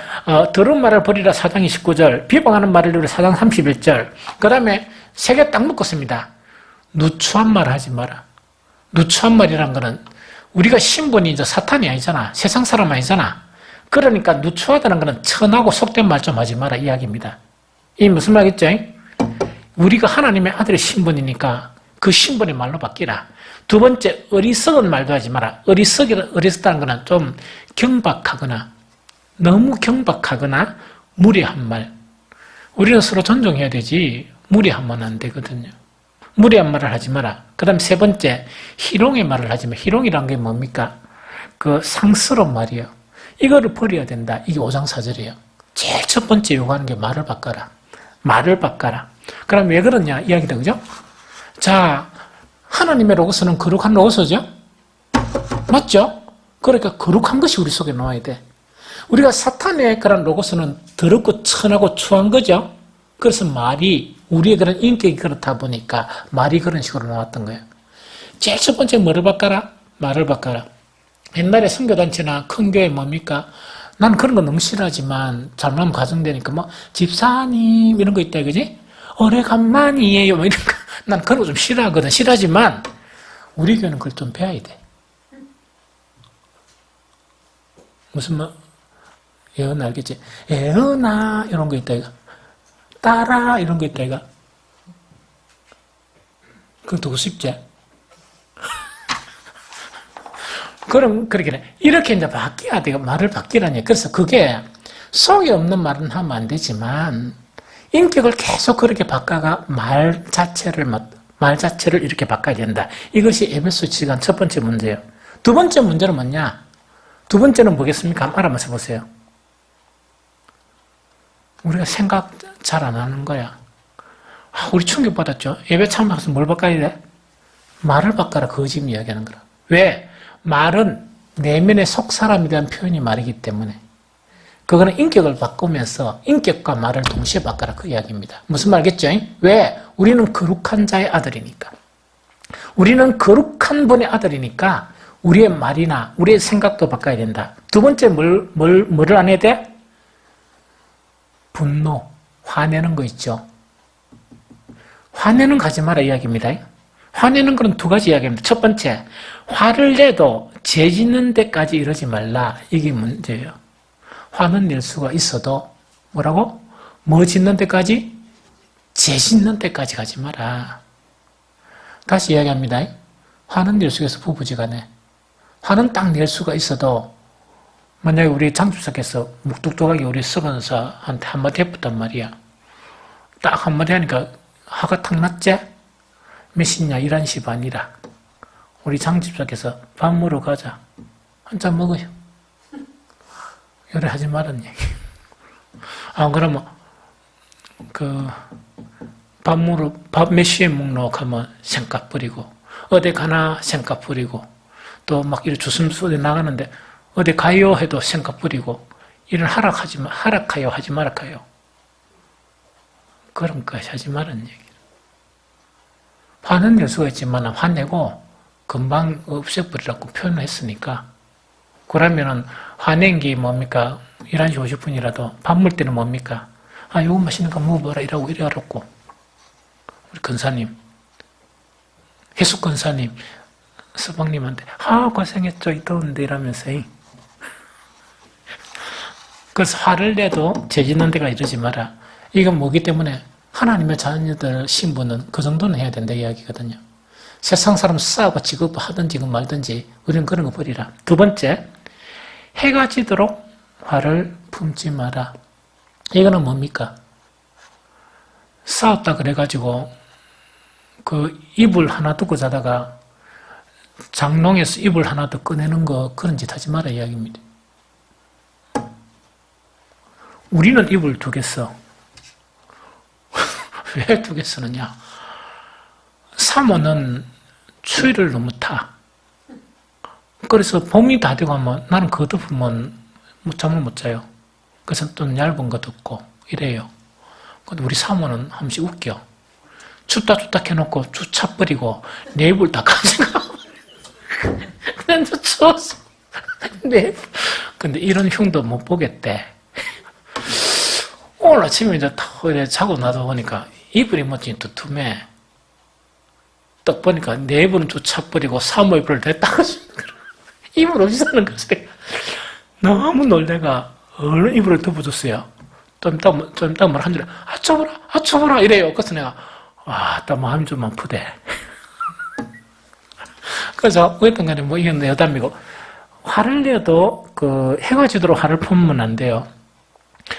Speaker 1: 더러운 말을 버리라 4장 29절, 비방하는 말을 버리라 4장 31절. 그 다음에 세 개 딱 묶었습니다. 누추한 말 하지 마라. 누추한 말이란 거는 우리가 신분이 이제 사탄이 아니잖아. 세상 사람 아니잖아. 그러니까 누추하다는 것은 천하고 속된 말 좀 하지 마라 이야기입니다. 이게 무슨 말이겠죠? 우리가 하나님의 아들의 신분이니까 그 신분의 말로 바뀌라. 두 번째, 어리석은 말도 하지 마라. 어리석다는 것은 좀 경박하거나 너무 경박하거나 무례한 말. 우리는 서로 존중해야 되지 무례하면 안 되거든요. 무례한 말을 하지 마라. 그 다음 세 번째, 희롱의 말을 하지 마. 희롱이란 게 뭡니까? 그 상스러운 말이에요. 이거를 버려야 된다. 이게 5장 4절이에요. 제일 첫 번째 요구하는 게 말을 바꿔라. 말을 바꿔라. 그럼 왜 그러냐 이야기다. 그죠? 자, 하나님의 로고스는 거룩한 로고스죠? 맞죠? 그러니까 거룩한 것이 우리 속에 나와야 돼. 우리가 사탄의 그런 로고스는 더럽고 천하고 추한 거죠? 그래서 말이 우리의 그런 인격이 그렇다 보니까 말이 그런 식으로 나왔던 거예요. 제일 첫 번째 뭐를 바꿔라? 말을 바꿔라. 옛날에 선교단체나 큰 교회 뭡니까? 난 그런 거 너무 싫어하지만 잘못하면 가정되니까 뭐 집사님 이런 거 있다 그지? 오래간만이에요 뭐 이런 거. 난 그런 거 좀 싫어하거든. 싫어하지만 우리 교회는 그걸 좀 배워야 돼. 무슨 뭐 예언 알겠지? 예언아 이런 거 있다 이거. 따라 이런 거 있다 이거. 그거 두고 싶지? 그럼 그렇게 돼. 이렇게 이제 바뀌어야 돼요. 말을 바뀌라니. 그래서 그게 속이 없는 말은 하면 안 되지만 인격을 계속 그렇게 바꿔가 말 자체를 이렇게 바꿔야 된다. 이것이 에베소 지간 첫 번째 문제예요. 두 번째 문제는 뭐냐? 두 번째는 뭐겠습니까? 한번 알아보셔 보세요. 우리가 생각 잘 안 하는 거야. 우리 충격받았죠? 예배 참석해서 뭘 바꿔야 돼? 말을 바꿔라. 그거 지금 이야기하는 거라. 왜? 말은 내면의 속사람에 대한 표현이 말이기 때문에 그거는 인격을 바꾸면서 인격과 말을 동시에 바꿔라 그 이야기입니다. 무슨 말겠죠? 왜? 우리는 거룩한 자의 아들이니까. 우리는 거룩한 분의 아들이니까 우리의 말이나 우리의 생각도 바꿔야 된다. 두 번째 뭐를 안 해야 돼? 분노, 화내는 거 있죠. 화내는 가지 마라 이야기입니다. 화내는 건 두 가지 이야기입니다. 첫 번째, 화를 내도 죄 짓는 데까지 이러지 말라. 이게 문제예요. 화는 낼 수가 있어도 뭐라고? 뭐 짓는 데까지? 죄 짓는 데까지 가지 마라. 다시 이야기합니다. 화는 낼 수가 있어 부부지간에. 화는 딱 낼 수가 있어도 만약에 우리 장주석께서 묵뚝뚝하게 우리 서건사한테 한마디 해봤단 말이야. 딱 한마디 하니까 화가 탁 났지? 몇 시냐? 11시 반이라. 우리 장집사께서 밥 먹으러 가자. 한잔 먹어요. 요래 하지 말란 얘기. 그러면 밥 몇 시에 먹노? 하면 생각 부리고 어디 가나 생각 부리고 또 막 이렇게 주섬주섬 어디 나가는데 어디 가요? 해도 생각 부리고 이런 하락하요 하지 말아요. 그런 것까지 하지 말란 얘기. 화는 낼 수가 있지만 화내고 금방 없애버리라고 표현을 했으니까 그러면은 화낸 게 뭡니까? 11시 50분이라도 밥 먹을 때는 뭡니까? 요거 맛있는 거 먹어봐라 이러고 이래갖고 우리 권사님 해숙 권사님 서방님한테 고생했죠 이 더운데 이러면서 그래서 화를 내도 죄 짓는 데가 이러지 마라. 이건 뭐기 때문에 하나님의 자녀들 신분은 그 정도는 해야 된다 이야기거든요. 세상 사람 싸우고 지금 하든지 말든지 우리는 그런 거 버리라. 두 번째, 해가 지도록 화를 품지 마라. 이거는 뭡니까? 싸웠다 그래가지고 그 이불 하나 두고 자다가 장롱에서 이불 하나 더 꺼내는 거 그런 짓 하지 마라 이야기입니다. 우리는 이불 두 개 써. 왜 두 개 쓰느냐? 사모는 추위를 너무 타. 그래서 봄이 다 되고 나는 그거 덮으면 잠을 못 자요. 그래서 좀 얇은 거 덮고 이래요. 근데 우리 사모는 한 번씩 웃겨. 춥다 해놓고 쭉 차버리고 내 이불 다 가져가. 그냥 추워서. 근데 이런 흉도 못 보겠대. 오늘 아침에 이제 자고 나서 보니까 이불이 멋진 두툼해. 딱 보니까 내 이불은 쭉 차버리고 사모 이불을 다 닦아주는 거야. 이불 없이 사는 거지. 너무 놀래가 얼른 이불을 덮어줬어요. 좀 이따 말 한 줄에 추워라 이래요. 그래서 내가 딱 마음이 좀 아프대. 그래서 어떤 간에 이건 내 여담이고 화를 내도 해가 지도록 화를 품으면 안 돼요.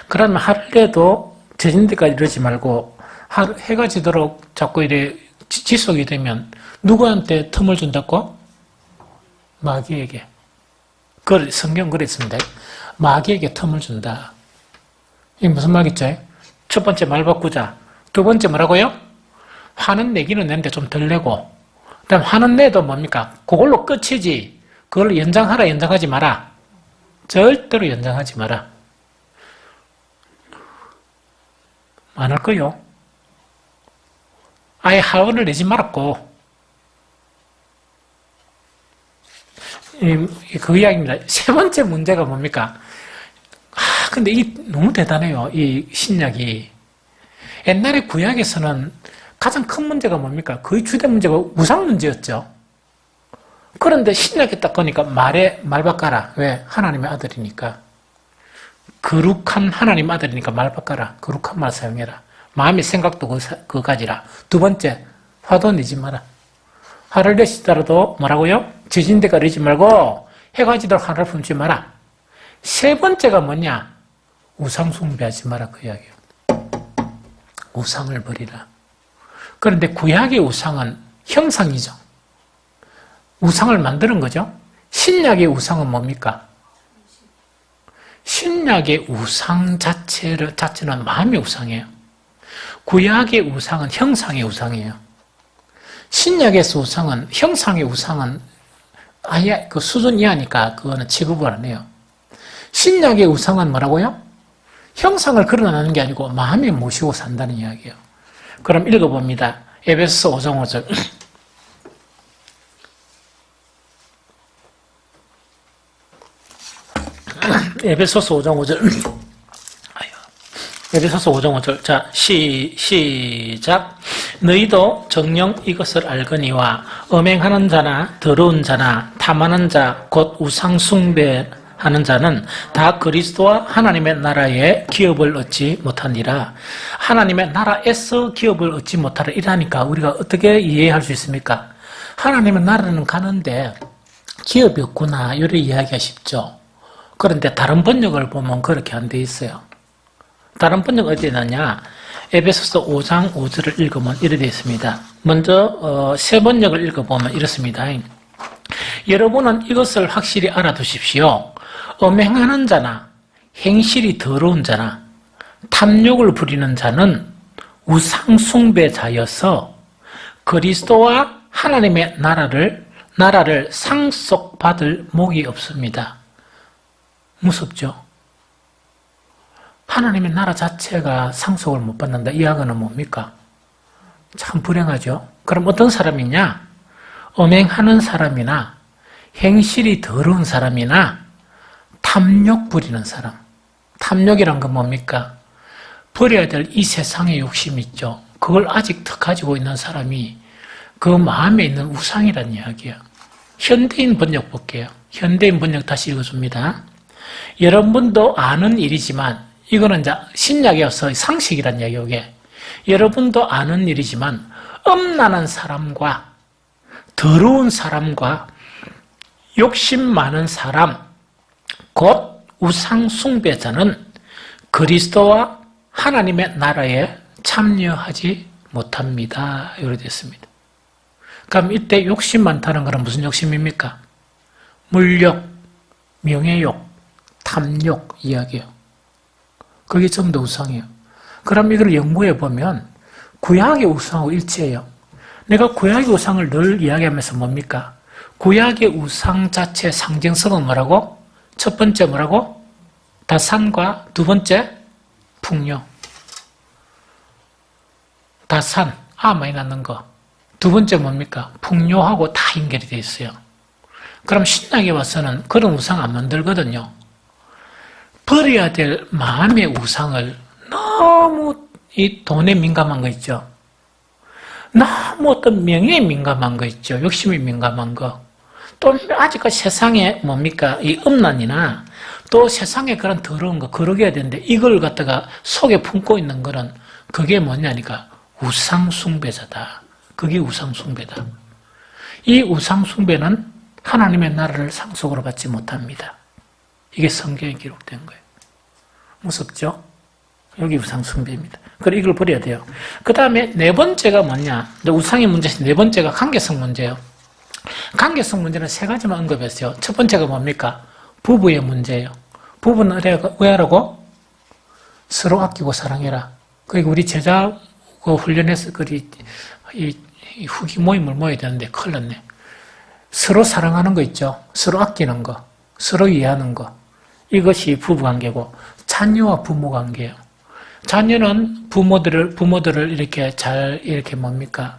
Speaker 1: 그러면 화를 내도 재진 데까지 이러지 말고 해가 지도록 자꾸 이래 지속이 되면 누구한테 틈을 준다고? 마귀에게. 성경 그랬습니다. 마귀에게 틈을 준다. 이게 무슨 말이겠죠? 첫 번째 말 바꾸자. 두 번째 뭐라고요? 화는 내기는 내는데 좀 덜 내고 그 다음 화는 내도 뭡니까? 그걸로 끝이지. 그걸 연장하지 마라. 절대로 연장하지 마라. 안 할 거요. 아예 화를 내지 말았고 그 이야기입니다. 세 번째 문제가 뭡니까? 근데 너무 대단해요. 이 신약이. 옛날에 구약에서는 가장 큰 문제가 뭡니까? 거의 주된 문제가 우상 문제였죠. 그런데 신약에 딱 보니까 말 바꿔라. 왜? 하나님의 아들이니까. 거룩한 하나님 아들이니까 말 바꿔라. 거룩한 말 사용해라. 마음의 생각도 그거 가지라. 두 번째, 화도 내지 마라. 화를 내시더라도 뭐라고요? 지진대가 내지 말고 해가 지도록 화를 품지 마라. 세 번째가 뭐냐? 우상 숭배하지 마라 그 이야기예요. 우상을 버리라. 그런데 구약의 우상은 형상이죠. 우상을 만드는 거죠. 신약의 우상은 뭡니까? 신약의 우상 자체는 마음의 우상이에요. 구약의 우상은 형상의 우상이에요. 신약에서 우상은 형상의 우상은 아예 그 수준 이하니까 그거는 취급을 안 해요. 신약의 우상은 뭐라고요? 형상을 그려나가는 게 아니고 마음에 모시고 산다는 이야기예요. 그럼 읽어봅니다. 에베소서 5장 5절 에베소서 5장 5절. 에베소서 5장 5절. 자, 시작. 너희도 정녕 이것을 알거니와 음행하는 자나 더러운 자나 탐하는 자 곧 우상 숭배하는 자는 다 그리스도와 하나님의 나라에 기업을 얻지 못하니라. 하나님의 나라에서 기업을 얻지 못하라. 이라니까 우리가 어떻게 이해할 수 있습니까? 하나님의 나라는 가는데 기업이 없구나. 이렇게 이야기가 쉽죠. 그런데 다른 번역을 보면 그렇게 안 돼 있어요. 다른 번역 어디에 있느냐? 에베소서 5장 5절을 읽으면 이렇게 되어 있습니다. 먼저 새 번역을 읽어보면 이렇습니다. 여러분은 이것을 확실히 알아두십시오. 음행하는 자나 행실이 더러운 자나 탐욕을 부리는 자는 우상 숭배자여서 그리스도와 하나님의 나라를 상속받을 목이 없습니다. 무섭죠? 하나님의 나라 자체가 상속을 못 받는다. 이 이야기는 뭡니까? 참 불행하죠? 그럼 어떤 사람이냐? 음행하는 사람이나 행실이 더러운 사람이나 탐욕 부리는 사람. 탐욕이란 건 뭡니까? 버려야 될 이 세상의 욕심 있죠. 그걸 아직 더 가지고 있는 사람이 그 마음에 있는 우상이란 이야기예요. 현대인 번역 볼게요. 현대인 번역 다시 읽어줍니다. 여러분도 아는 일이지만 이거는 이제 신약에서 상식이란 이야기예요. 이게. 여러분도 아는 일이지만 음란한 사람과 더러운 사람과 욕심 많은 사람 곧 우상 숭배자는 그리스도와 하나님의 나라에 참여하지 못합니다. 이렇게 됐습니다. 그럼 이때 욕심 많다는 것은 무슨 욕심입니까? 물욕, 명예욕, 탐욕 이야기예요. 그게 전부 다 우상이에요. 그럼 이걸 연구해 보면 구약의 우상하고 일치해요. 내가 구약의 우상을 늘 이야기하면서 뭡니까? 구약의 우상 자체의 상징성은 뭐라고? 첫 번째 뭐라고? 다산과 두 번째 풍요. 다산, 많이 낳는 거. 두 번째 뭡니까? 풍요하고 다 연결이 되어 있어요. 그럼 신약에 와서는 그런 우상 안 만들거든요. 버려야 될 마음의 우상을 너무 이 돈에 민감한 거 있죠. 너무 어떤 명예에 민감한 거 있죠. 욕심에 민감한 거. 또 아직까지 세상에 뭡니까? 이 음란이나 또 세상에 그런 더러운 거 거르게 되는데 이걸 갖다가 속에 품고 있는 거는 그게 뭐냐니까 우상숭배자다. 그게 우상숭배다. 이 우상숭배는 하나님의 나라를 상속으로 받지 못합니다. 이게 성경에 기록된 거예요. 무섭죠? 여기 우상숭배입니다. 그리고 이걸 버려야 돼요. 그 다음에 네 번째가 뭐냐? 우상의 문제에서 네 번째가 관계성 문제예요. 관계성 문제는 세 가지만 언급했어요. 첫 번째가 뭡니까? 부부의 문제예요. 부부는 왜 하라고? 서로 아끼고 사랑해라. 그리고 우리 제자 훈련해서 이 후기 모임을 모여야 되는데 큰일 났네. 서로 사랑하는 거 있죠. 서로 아끼는 거. 서로 이해하는 거. 이것이 부부관계고 자녀와 부모관계예요. 자녀는 부모들을 이렇게 뭡니까?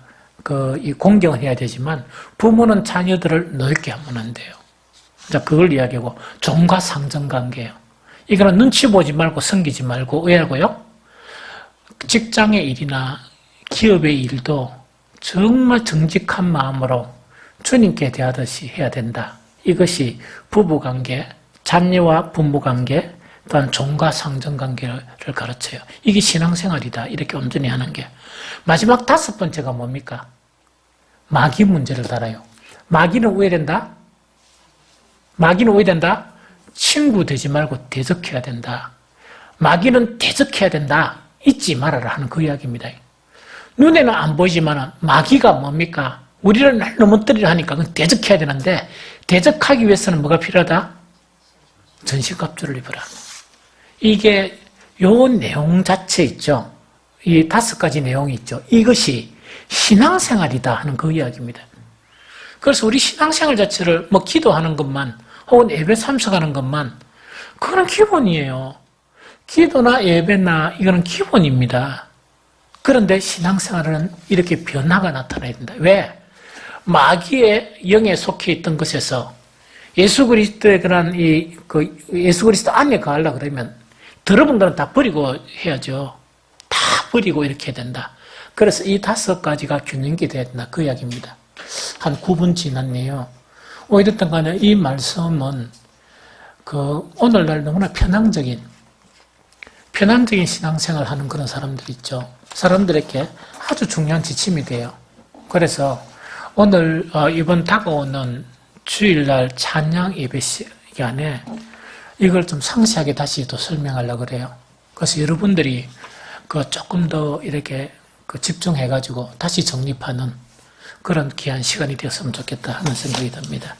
Speaker 1: 공경을 해야 되지만 부모는 자녀들을 넓게 하면 안 돼요. 자, 그걸 이야기하고 종과 상전 관계예요. 이거는 눈치 보지 말고 섬기지 말고 왜 하고요? 직장의 일이나 기업의 일도 정말 정직한 마음으로 주님께 대하듯이 해야 된다. 이것이 부부관계, 자녀와 부모관계, 또한 종과 상전관계를 가르쳐요. 이게 신앙생활이다. 이렇게 온전히 하는 게. 마지막 다섯 번째가 뭡니까? 마귀 문제를 달아요. 마귀는 왜 된다? 마귀는 왜 된다? 친구 되지 말고 대적해야 된다. 마귀는 대적해야 된다. 잊지 말아라 하는 그 이야기입니다. 눈에는 안 보이지만 마귀가 뭡니까? 우리를 날 넘어뜨리려 하니까 그건 대적해야 되는데 대적하기 위해서는 뭐가 필요하다? 전신갑주를 입어라. 이게 요 내용 자체 있죠. 이 5가지 내용이 있죠. 이것이 신앙생활이다 하는 그 이야기입니다. 그래서 우리 신앙생활 자체를 기도하는 것만 혹은 예배 참석하는 것만 그거는 기본이에요. 기도나 예배나 이거는 기본입니다. 그런데 신앙생활은 이렇게 변화가 나타나야 된다. 왜? 마귀의 영에 속해 있던 것에서 예수 그리스도의 그런 예수 그리스도 안에 가려고 그러면 들어본 거는 다 버리고 해야죠. 다 버리고 이렇게 해야 된다. 그래서 이 5가지가 균형이 돼야 된다. 그 이야기입니다. 한 9분 지났네요. 어쨌든 간에 이 말씀은 오늘날 너무나 편향적인 신앙생활 하는 그런 사람들 있죠. 사람들에게 아주 중요한 지침이 돼요. 그래서 오늘 이번 다가오는 주일날 찬양 예배 시간에 이걸 좀 상세하게 다시 또 설명하려고 그래요. 그래서 여러분들이 조금 더 이렇게 집중해가지고 다시 정립하는 그런 귀한 시간이 되었으면 좋겠다 하는 생각이 듭니다.